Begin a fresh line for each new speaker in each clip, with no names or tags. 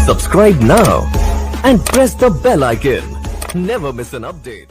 Subscribe now and press the bell icon. Never miss an update.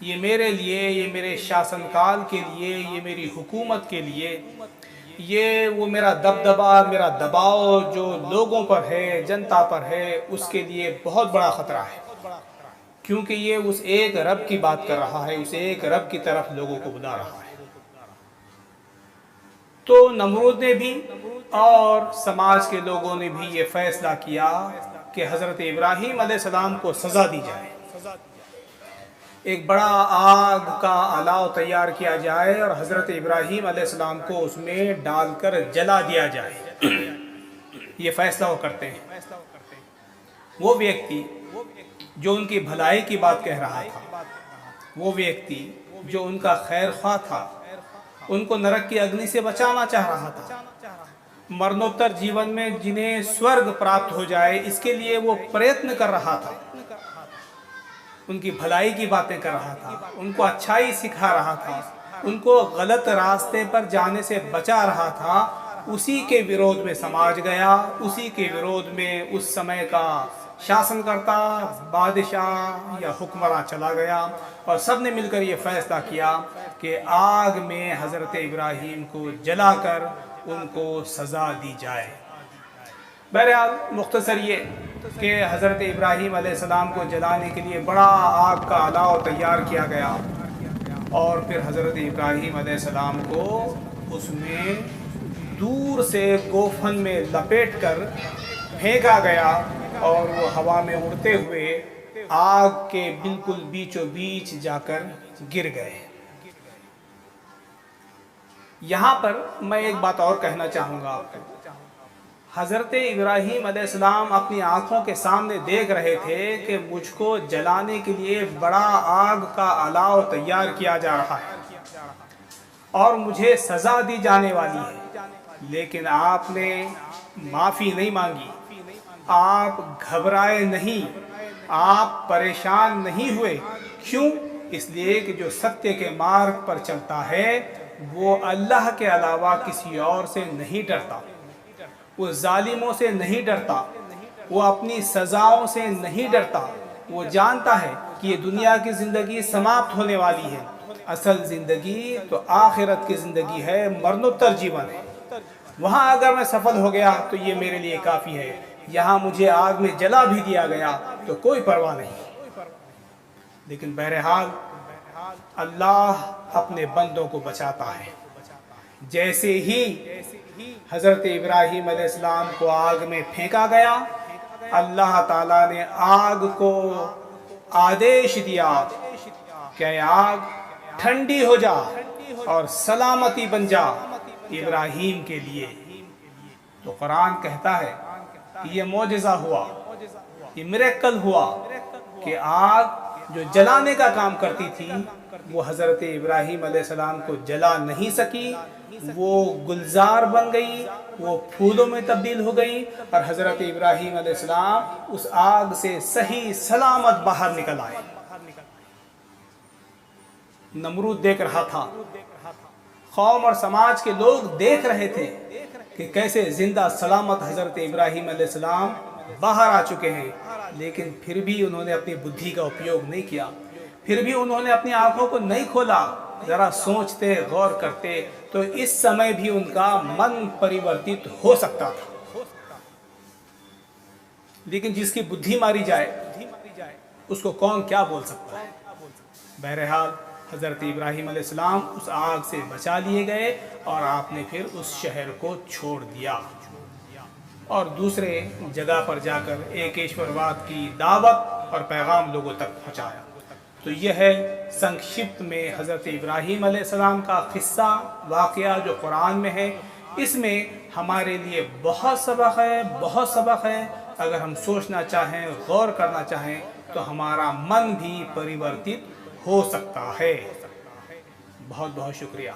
یہ میرے لیے، یہ میرے شاسن کال کے لیے، یہ میری حکومت کے لیے، یہ وہ میرا دبدبا، میرا دباؤ جو لوگوں پر ہے، جنتا پر ہے، اس کے لیے بہت بڑا خطرہ ہے، کیونکہ یہ اس ایک رب کی بات کر رہا ہے، اس ایک رب کی طرف لوگوں کو بلا رہا ہے۔ تو نمرود نے بھی اور سماج کے لوگوں نے بھی یہ فیصلہ کیا کہ حضرت ابراہیم علیہ السلام کو سزا دی جائے، ایک بڑا آگ کا الاؤ تیار کیا جائے اور حضرت ابراہیم علیہ السلام کو اس میں ڈال کر جلا دیا جائے۔ یہ فیصلہ وہ کرتے ہیں۔ وہ ویکتی جو ان کی بھلائی کی بات کہہ رہا تھا، وہ ویکتی جو ان کا خیر خواہ تھا، ان کو نرک کی اگنی سے بچانا چاہ رہا تھا، مرنوتر جیون میں جنہیں سورگ پراپت ہو جائے اس کے لیے وہ پریتن کر رہا تھا، ان کی بھلائی کی باتیں کر رہا تھا، ان کو اچھائی سکھا رہا تھا، ان کو غلط راستے پر جانے سے بچا رہا تھا، اسی کے وروධ میں سماج گیا، اسی کے وروධ میں اس سمے کا شاسن کرتا بادشاہ یا حکمراں چلا گیا، اور سب نے مل کر یہ فیصلہ کیا کہ آگ میں حضرت ابراہیم کو جلا کر ان کو سزا دی جائے۔ بہرحال مختصر یہ کہ حضرت ابراہیم علیہ السلام کو جلانے کے لیے بڑا آگ کا الاؤ تیار کیا گیا، اور پھر حضرت ابراہیم علیہ السلام کو اس میں دور سے گوفن میں لپیٹ کر پھینکا گیا، اور وہ ہوا میں اڑتے ہوئے آگ کے بالکل بیچوں بیچ جا کر گر گئے۔ یہاں پر میں ایک بات اور کہنا چاہوں گا آپ کو۔ حضرت ابراہیم علیہ السلام اپنی آنکھوں کے سامنے دیکھ رہے تھے کہ مجھ کو جلانے کے لیے بڑا آگ کا الاؤ تیار کیا جا رہا ہے اور مجھے سزا دی جانے والی ہے، لیکن آپ نے معافی نہیں مانگی، آپ گھبرائے نہیں، آپ پریشان نہیں ہوئے۔ کیوں؟ اس لیے کہ جو ستیہ کے مارگ پر چلتا ہے وہ اللہ کے علاوہ کسی اور سے نہیں ڈرتا، وہ ظالموں سے نہیں ڈرتا، وہ اپنی سزاؤں سے نہیں ڈرتا، وہ جانتا ہے کہ یہ دنیا کی زندگی سماپت ہونے والی ہے، اصل زندگی تو آخرت کی زندگی ہے، مرنوتر جیون ہے، وہاں اگر میں سفل ہو گیا تو یہ میرے لیے کافی ہے، یہاں مجھے آگ میں جلا بھی دیا گیا تو کوئی پرواہ نہیں۔ لیکن بہرحال اللہ اپنے بندوں کو بچاتا ہے۔ جیسے ہی حضرت ابراہیم علیہ السلام کو آگ میں پھینکا گیا، اللہ تعالیٰ نے آگ کو آدیش دیا کہ اے آگ ٹھنڈی ہو جا اور سلامتی بن جا ابراہیم کے لیے۔ تو قرآن کہتا ہے کہ یہ معجزہ ہوا، یہ میریکل ہوا کہ آگ جو جلانے کا کام کرتی تھی وہ حضرت ابراہیم علیہ السلام کو جلا نہیں سکی، وہ گلزار بن گئی، وہ پھولوں میں تبدیل ہو گئی، اور حضرت ابراہیم علیہ السلام اس آگ سے صحیح سلامت باہر نکل آئے۔ نمرود دیکھ رہا تھا، قوم اور سماج کے لوگ دیکھ رہے تھے کہ کیسے زندہ سلامت حضرت ابراہیم علیہ السلام باہر آ چکے ہیں، لیکن پھر بھی انہوں نے اپنی بدھی کا اپیوگ نہیں کیا، پھر بھی انہوں نے اپنی آنکھوں کو نہیں کھولا۔ ذرا سوچتے، غور کرتے تو اس سمے بھی ان کا من پریورتت ہو سکتا تھا، لیکن جس کی بدھی ماری جائے اس کو کون کیا بول سکتا ہے۔ بہرحال حضرت ابراہیم علیہ السلام اس آگ سے بچا لیے گئے، اور آپ نے پھر اس شہر کو چھوڑ دیا اور دوسرے جگہ پر جا کر ایکیشور واد کی دعوت اور پیغام لوگوں تک پہنچایا۔ تو یہ ہے سنکشپت میں حضرت ابراہیم علیہ السلام کا قصہ، واقعہ جو قرآن میں ہے۔ اس میں ہمارے لیے بہت سبق ہے، بہت سبق ہے۔ اگر ہم سوچنا چاہیں، غور کرنا چاہیں تو ہمارا من بھی پریورتت ہو سکتا ہے۔ بہت بہت شکریہ۔